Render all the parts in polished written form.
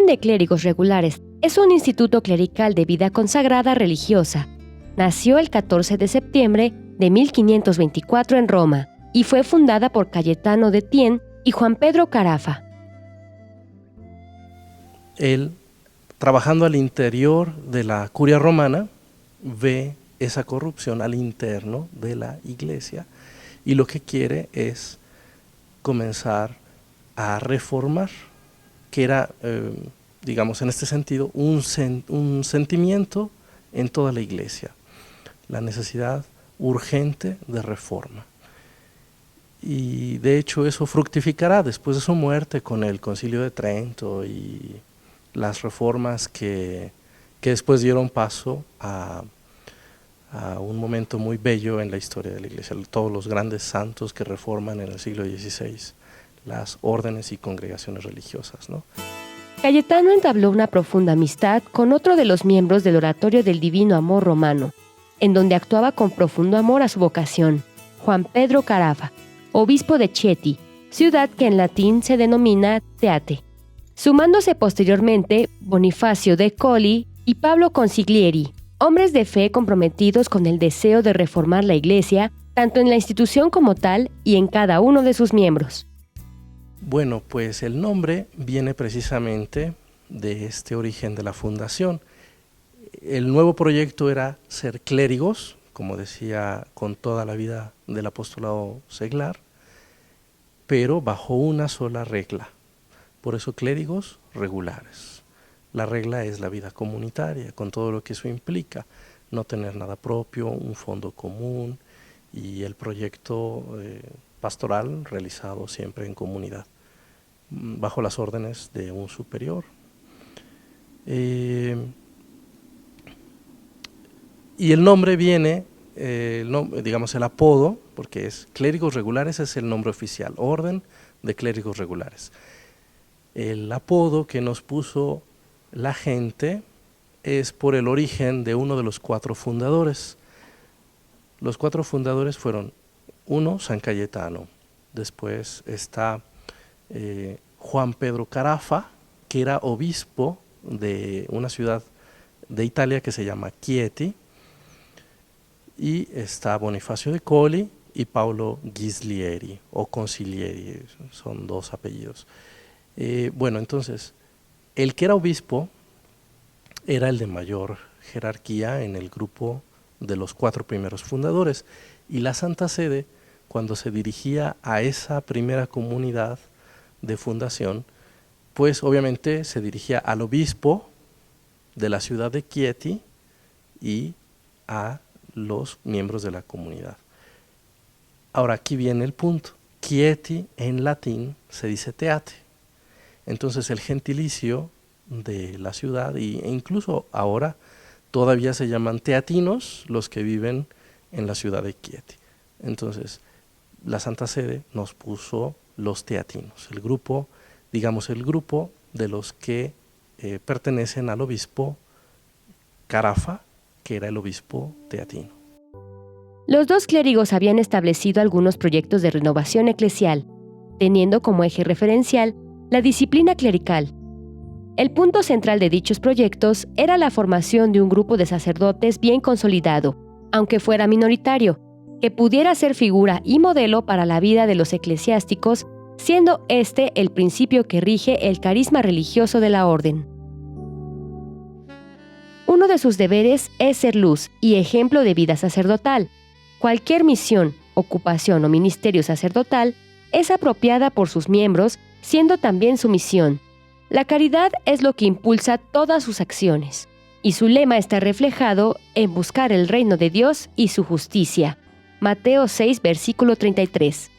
Orden de Clérigos Regulares es un instituto clerical de vida consagrada religiosa. Nació el 14 de septiembre de 1524 en Roma y fue fundada por Cayetano de Thiene y Juan Pedro Carafa. Él, trabajando al interior de la curia romana, ve esa corrupción al interno de la iglesia y lo que quiere es comenzar a reformar, que era, digamos, en este sentido, un sentimiento en toda la iglesia, la necesidad urgente de reforma. Y de hecho eso fructificará después de su muerte con el Concilio de Trento y las reformas que después dieron paso a un momento muy bello en la historia de la iglesia, todos los grandes santos que reforman en el siglo XVI las órdenes y congregaciones religiosas, ¿no? Cayetano entabló una profunda amistad con otro de los miembros del Oratorio del Divino Amor romano, en donde actuaba con profundo amor a su vocación, Juan Pedro Carafa, obispo de Chieti, ciudad que en latín se denomina Teate, sumándose posteriormente Bonifacio de Colli y Pablo Consiglieri, hombres de fe comprometidos con el deseo de reformar la Iglesia, tanto en la institución como tal y en cada uno de sus miembros. Bueno, pues el nombre viene precisamente de este origen de la fundación. El nuevo proyecto era ser clérigos, como decía, con toda la vida del apostolado seglar, pero bajo una sola regla. Por eso clérigos regulares. La regla es la vida comunitaria, con todo lo que eso implica, no tener nada propio, un fondo común y el proyecto pastoral realizado siempre en comunidad, bajo las órdenes de un superior. Y el nombre viene, digamos el apodo, porque es clérigos regulares, es el nombre oficial, Orden de Clérigos Regulares. El apodo que nos puso la gente es por el origen de uno de los 4 fundadores. Los 4 fundadores fueron, uno, San Cayetano, después está Juan Pedro Carafa, que era obispo de una ciudad de Italia que se llama Chieti, y está Bonifacio de Colli y Paolo Ghislieri, o Consiglieri, son 2 apellidos. Bueno, entonces, el que era obispo era el de mayor jerarquía en el grupo de los 4 primeros fundadores, y la Santa Sede, cuando se dirigía a esa primera comunidad de fundación, pues obviamente se dirigía al obispo de la ciudad de Chieti y a los miembros de la comunidad. Ahora aquí viene el punto. Chieti en latín se dice Teate. Entonces el gentilicio de la ciudad, e incluso ahora todavía se llaman teatinos los que viven en la ciudad de Chieti. Entonces la Santa Sede nos puso los teatinos, el grupo, digamos el grupo de los que pertenecen al obispo Carafa, que era el obispo teatino. Los 2 clérigos habían establecido algunos proyectos de renovación eclesial, teniendo como eje referencial la disciplina clerical. El punto central de dichos proyectos era la formación de un grupo de sacerdotes bien consolidado, aunque fuera minoritario, que pudiera ser figura y modelo para la vida de los eclesiásticos, siendo este el principio que rige el carisma religioso de la orden. Uno de sus deberes es ser luz y ejemplo de vida sacerdotal. Cualquier misión, ocupación o ministerio sacerdotal es apropiada por sus miembros, siendo también su misión. La caridad es lo que impulsa todas sus acciones, y su lema está reflejado en buscar el reino de Dios y su justicia. Mateo 6, versículo 33.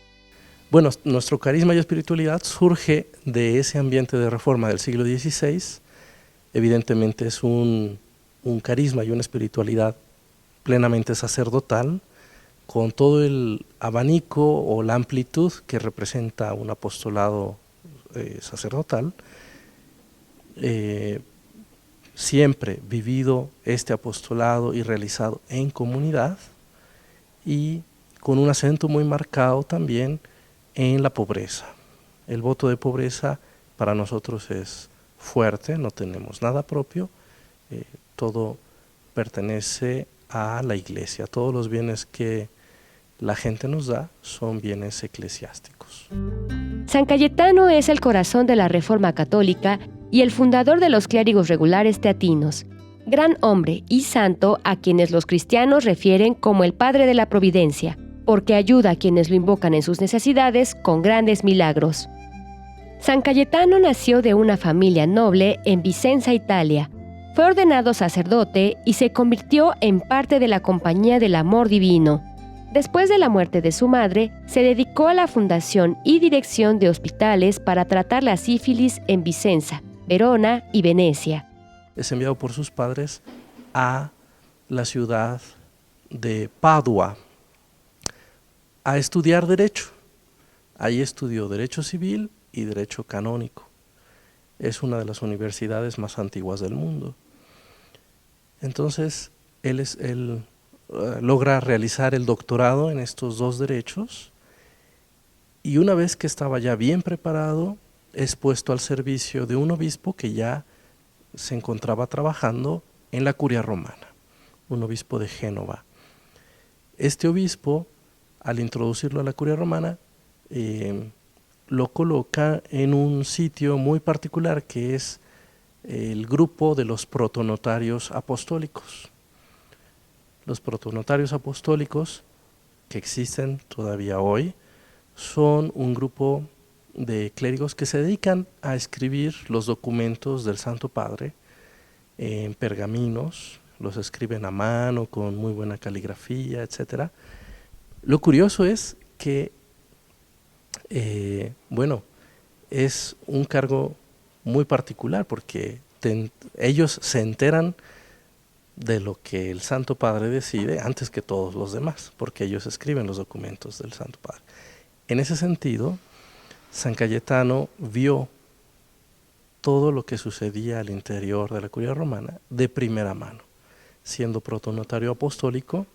Bueno, nuestro carisma y espiritualidad surge de ese ambiente de reforma del siglo XVI. Evidentemente es un carisma y una espiritualidad plenamente sacerdotal, con todo el abanico o la amplitud que representa un apostolado sacerdotal. Siempre vivido este apostolado y realizado en comunidad, y con un acento muy marcado también en la pobreza. El voto de pobreza para nosotros es fuerte, no tenemos nada propio, todo pertenece a la iglesia, todos los bienes que la gente nos da son bienes eclesiásticos. San Cayetano es el corazón de la Reforma Católica y el fundador de los clérigos regulares teatinos, gran hombre y santo a quienes los cristianos refieren como el Padre de la Providencia, porque ayuda a quienes lo invocan en sus necesidades con grandes milagros. San Cayetano nació de una familia noble en Vicenza, Italia. Fue ordenado sacerdote y se convirtió en parte de la Compañía del Amor Divino. Después de la muerte de su madre, se dedicó a la fundación y dirección de hospitales para tratar la sífilis en Vicenza, Verona y Venecia. Es enviado por sus padres a la ciudad de Padua a estudiar Derecho. Ahí estudió Derecho Civil y Derecho Canónico. Es una de las universidades más antiguas del mundo. Entonces, él logra realizar el doctorado en estos dos derechos y una vez que estaba ya bien preparado, es puesto al servicio de un obispo que ya se encontraba trabajando en la Curia Romana, un obispo de Génova. Este obispo, al introducirlo a la Curia Romana, lo coloca en un sitio muy particular que es el grupo de los protonotarios apostólicos. Los protonotarios apostólicos, que existen todavía hoy, son un grupo de clérigos que se dedican a escribir los documentos del Santo Padre en pergaminos, los escriben a mano con muy buena caligrafía, etc. Lo curioso es que, es un cargo muy particular porque ellos se enteran de lo que el Santo Padre decide antes que todos los demás, porque ellos escriben los documentos del Santo Padre. En ese sentido, San Cayetano vio todo lo que sucedía al interior de la Curia Romana de primera mano. Siendo protonotario apostólico,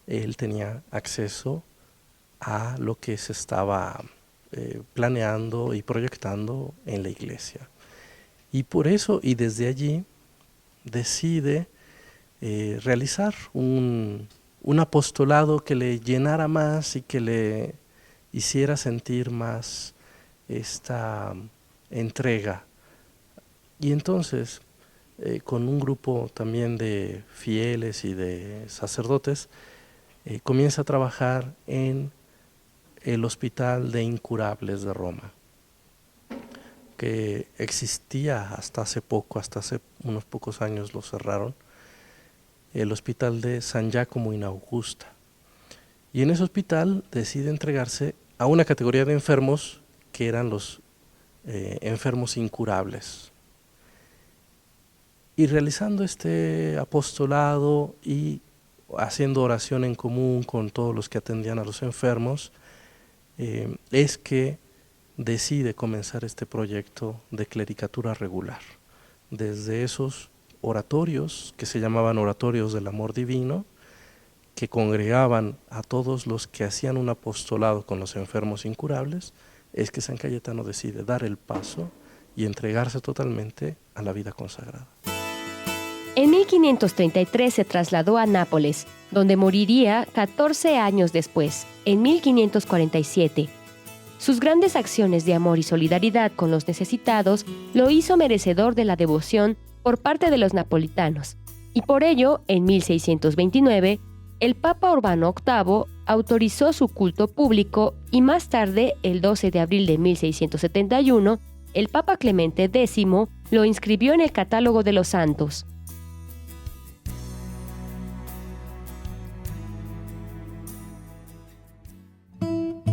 él tenía acceso a lo que se estaba planeando y proyectando en la iglesia. Y por eso, y desde allí, decide realizar un apostolado que le llenara más y que le hiciera sentir más esta entrega. Y entonces, con un grupo también de fieles y de sacerdotes, comienza a trabajar en el Hospital de Incurables de Roma, que existía hasta hace poco, hasta hace unos pocos años lo cerraron, el Hospital de San Giacomo in Augusta. Y en ese hospital decide entregarse a una categoría de enfermos que eran los enfermos incurables. Y realizando este apostolado y haciendo oración en común con todos los que atendían a los enfermos, es que decide comenzar este proyecto de clericatura regular. Desde esos oratorios, que se llamaban oratorios del amor divino, que congregaban a todos los que hacían un apostolado con los enfermos incurables, es que San Cayetano decide dar el paso y entregarse totalmente a la vida consagrada. En 1533 se trasladó a Nápoles, donde moriría 14 años después, en 1547. Sus grandes acciones de amor y solidaridad con los necesitados lo hizo merecedor de la devoción por parte de los napolitanos, y por ello, en 1629, el Papa Urbano VIII autorizó su culto público y más tarde, el 12 de abril de 1671, el Papa Clemente X lo inscribió en el catálogo de los santos.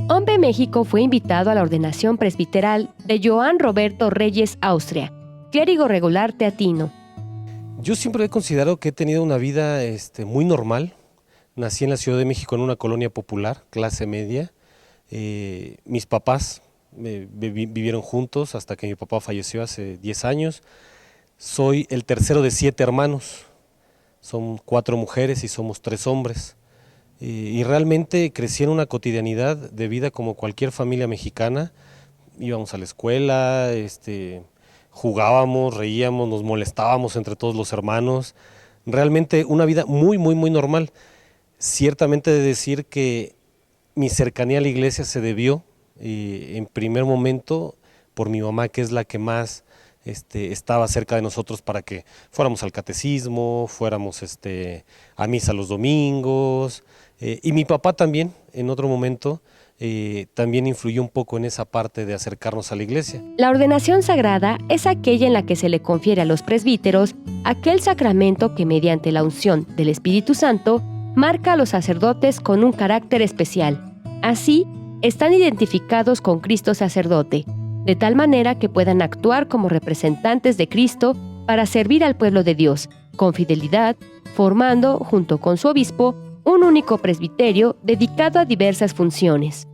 Hombre México fue invitado a la ordenación presbiteral de Joan Roberto Reyes Austria, clérigo regular teatino. Yo siempre he considerado que he tenido una vida muy normal. Nací en la Ciudad de México en una colonia popular, clase media. Mis papás vivieron juntos hasta que mi papá falleció hace 10 años. Soy el tercero de 7 hermanos. Son 4 mujeres y somos 3 hombres. Y realmente crecí en una cotidianidad de vida como cualquier familia mexicana. Íbamos a la escuela, jugábamos, reíamos, nos molestábamos entre todos los hermanos. Realmente una vida muy, muy, muy normal. Ciertamente de decir que mi cercanía a la iglesia se debió en primer momento por mi mamá, que es la que más estaba cerca de nosotros para que fuéramos al catecismo, fuéramos a misa los domingos, y mi papá también en otro momento también influyó un poco en esa parte de acercarnos a la iglesia. La ordenación sagrada es aquella en la que se le confiere a los presbíteros aquel sacramento que mediante la unción del Espíritu Santo marca a los sacerdotes con un carácter especial. Así, están identificados con Cristo sacerdote, de tal manera que puedan actuar como representantes de Cristo para servir al pueblo de Dios, con fidelidad, formando, junto con su obispo, un único presbiterio dedicado a diversas funciones.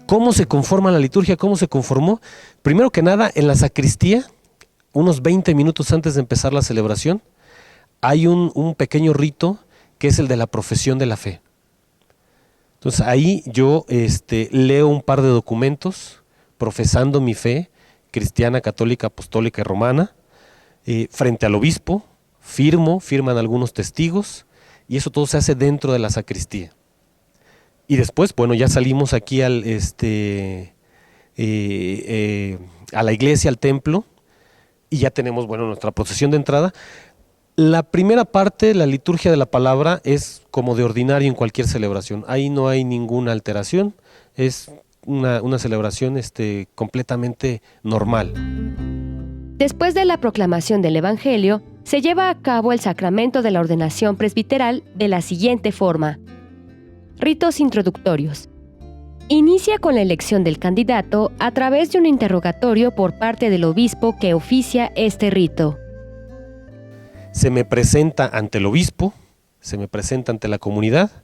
¿Cómo se conforma la liturgia? ¿Cómo se conformó? Primero que nada, en la sacristía, unos 20 minutos antes de empezar la celebración, hay un pequeño rito que es el de la profesión de la fe. Entonces ahí yo leo un par de documentos profesando mi fe cristiana, católica, apostólica y romana, frente al obispo, firman algunos testigos, y eso todo se hace dentro de la sacristía. Y después, bueno, ya salimos aquí a la iglesia, al templo, y ya tenemos, bueno, nuestra procesión de entrada. La primera parte, la liturgia de la palabra, es como de ordinario en cualquier celebración. Ahí no hay ninguna alteración, es una celebración completamente normal. Después de la proclamación del Evangelio, se lleva a cabo el sacramento de la ordenación presbiteral de la siguiente forma. Ritos introductorios. Inicia con la elección del candidato a través de un interrogatorio por parte del obispo que oficia este rito. Se me presenta ante el obispo, se me presenta ante la comunidad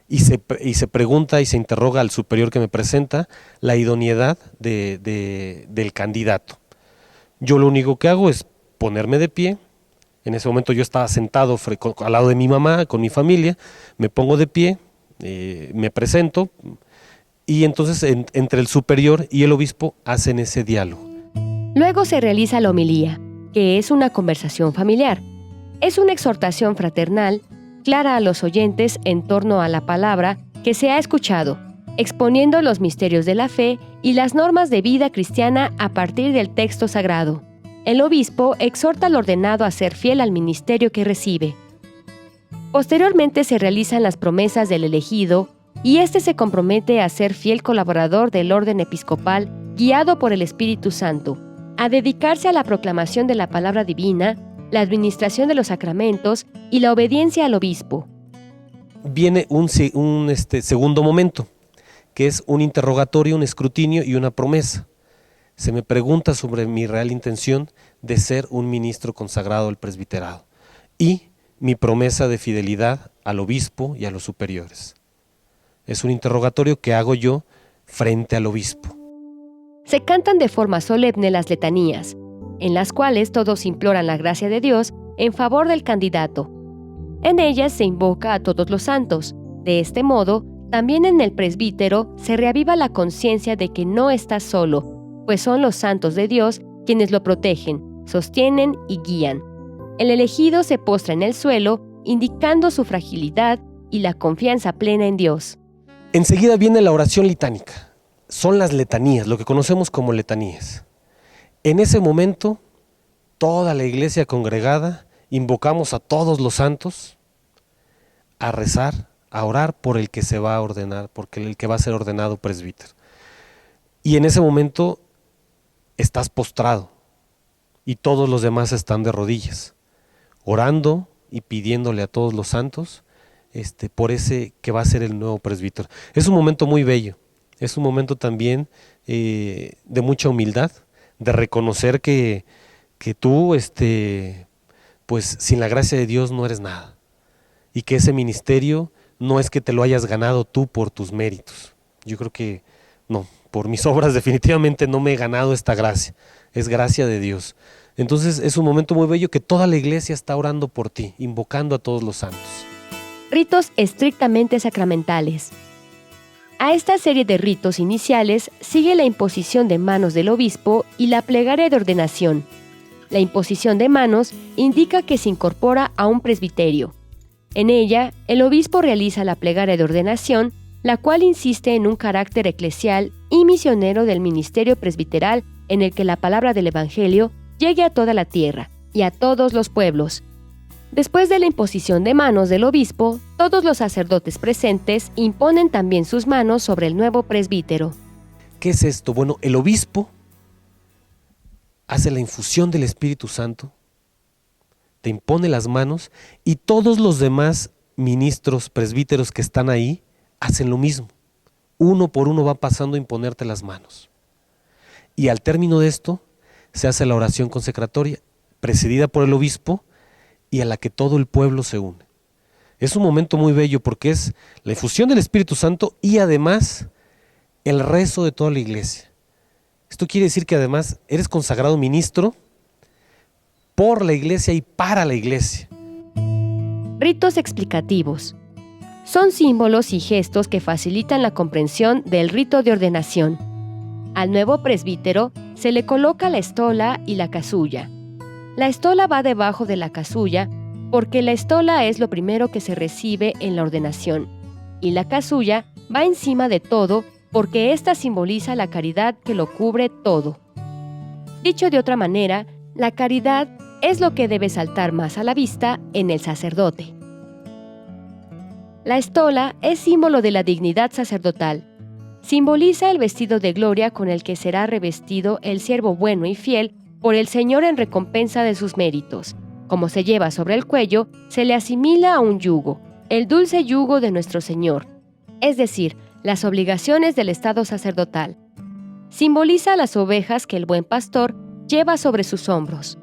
y se pregunta y se interroga al superior que me presenta la idoneidad del candidato. Yo lo único que hago es ponerme de pie. En ese momento yo estaba sentado al lado de mi mamá, con mi familia, me pongo de pie, me presento y entonces entre el superior y el obispo hacen ese diálogo. Luego se realiza la homilía, que es una conversación familiar. Es una exhortación fraternal, clara a los oyentes en torno a la palabra que se ha escuchado, exponiendo los misterios de la fe y las normas de vida cristiana a partir del texto sagrado. El obispo exhorta al ordenado a ser fiel al ministerio que recibe. Posteriormente se realizan las promesas del elegido y éste se compromete a ser fiel colaborador del orden episcopal guiado por el Espíritu Santo, a dedicarse a la proclamación de la palabra divina, la administración de los sacramentos y la obediencia al obispo. Viene un segundo momento, que es un interrogatorio, un escrutinio y una promesa. Se me pregunta sobre mi real intención de ser un ministro consagrado al presbiterado y mi promesa de fidelidad al obispo y a los superiores. Es un interrogatorio que hago yo frente al obispo. Se cantan de forma solemne las letanías, en las cuales todos imploran la gracia de Dios en favor del candidato. En ellas se invoca a todos los santos. De este modo, también en el presbítero se reaviva la conciencia de que no está solo, pues son los santos de Dios quienes lo protegen, sostienen y guían. El elegido se postra en el suelo, indicando su fragilidad y la confianza plena en Dios. Enseguida viene la oración litánica. Son las letanías, lo que conocemos como letanías. En ese momento, toda la iglesia congregada invocamos a todos los santos a rezar, a orar por el que se va a ordenar, porque el que va a ser ordenado presbítero. Y en ese momento estás postrado y todos los demás están de rodillas, orando y pidiéndole a todos los santos por ese que va a ser el nuevo presbítero. Es un momento muy bello, es un momento también de mucha humildad, de reconocer que tú, pues sin la gracia de Dios no eres nada, y que ese ministerio no es que te lo hayas ganado tú por tus méritos. Yo creo que no, por mis obras definitivamente no me he ganado esta gracia, es gracia de Dios. Entonces es un momento muy bello que toda la iglesia está orando por ti, invocando a todos los santos. Ritos estrictamente sacramentales. A esta serie de ritos iniciales sigue la imposición de manos del obispo y la plegaria de ordenación. La imposición de manos indica que se incorpora a un presbiterio. En ella, el obispo realiza la plegaria de ordenación, la cual insiste en un carácter eclesial y misionero del ministerio presbiteral en el que la palabra del Evangelio llegue a toda la tierra y a todos los pueblos. Después de la imposición de manos del obispo, todos los sacerdotes presentes imponen también sus manos sobre el nuevo presbítero. ¿Qué es esto? Bueno, el obispo hace la infusión del Espíritu Santo, te impone las manos y todos los demás ministros, presbíteros que están ahí, hacen lo mismo. Uno por uno van pasando a imponerte las manos. Y al término de esto, se hace la oración consecratoria, presidida por el obispo y a la que todo el pueblo se une. Es un momento muy bello porque es la infusión del Espíritu Santo y además el rezo de toda la iglesia. Esto quiere decir que además eres consagrado ministro por la iglesia y para la iglesia. Ritos explicativos. Son símbolos y gestos que facilitan la comprensión del rito de ordenación. Al nuevo presbítero se le coloca la estola y la casulla. La estola va debajo de la casulla porque la estola es lo primero que se recibe en la ordenación, y la casulla va encima de todo porque ésta simboliza la caridad que lo cubre todo. Dicho de otra manera, la caridad es lo que debe saltar más a la vista en el sacerdote. La estola es símbolo de la dignidad sacerdotal. Simboliza el vestido de gloria con el que será revestido el siervo bueno y fiel por el Señor en recompensa de sus méritos. Como se lleva sobre el cuello, se le asimila a un yugo, el dulce yugo de nuestro Señor, es decir, las obligaciones del estado sacerdotal. Simboliza las ovejas que el buen pastor lleva sobre sus hombros.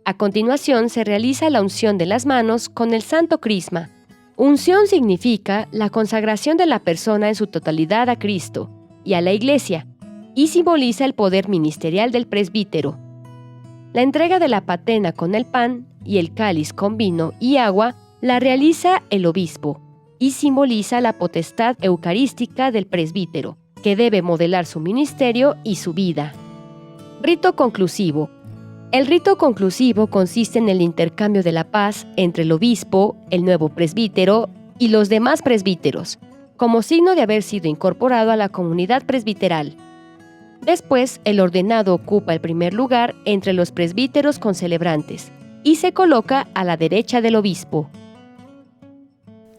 A continuación se realiza la unción de las manos con el santo crisma. Unción significa la consagración de la persona en su totalidad a Cristo y a la Iglesia, y simboliza el poder ministerial del presbítero. La entrega de la patena con el pan y el cáliz con vino y agua la realiza el obispo y simboliza la potestad eucarística del presbítero, que debe modelar su ministerio y su vida. Rito conclusivo. El rito conclusivo consiste en el intercambio de la paz entre el obispo, el nuevo presbítero y los demás presbíteros, como signo de haber sido incorporado a la comunidad presbiteral. Después, el ordenado ocupa el primer lugar entre los presbíteros concelebrantes y se coloca a la derecha del obispo.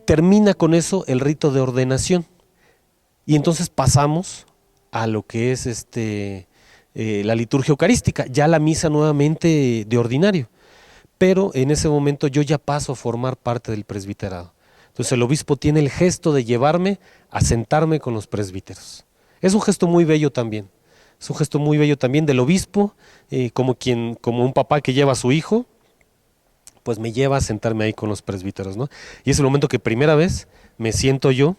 Termina con eso el rito de ordenación y entonces pasamos a lo que es la liturgia eucarística, ya la misa nuevamente de ordinario, pero en ese momento yo ya paso a formar parte del presbiterado. Entonces el obispo tiene el gesto de llevarme a sentarme con los presbíteros. Es un gesto muy bello también. Es un gesto muy bello también del obispo, como un papá que lleva a su hijo, pues me lleva a sentarme ahí con los presbíteros, ¿no? Y es el momento que primera vez me siento yo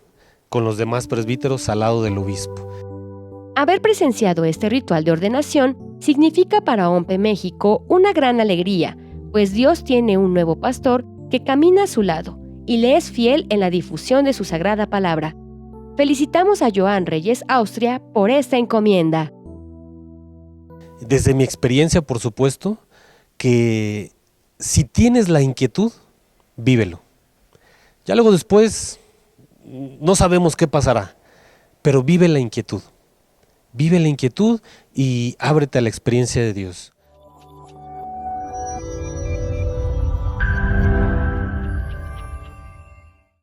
con los demás presbíteros al lado del obispo. Haber presenciado este ritual de ordenación significa para OMPE México una gran alegría, pues Dios tiene un nuevo pastor que camina a su lado y le es fiel en la difusión de su sagrada palabra. Felicitamos a Joan Reyes Austria por esta encomienda. Desde mi experiencia, por supuesto, que si tienes la inquietud, vívelo. Ya luego después no sabemos qué pasará, pero vive la inquietud. Vive la inquietud y ábrete a la experiencia de Dios.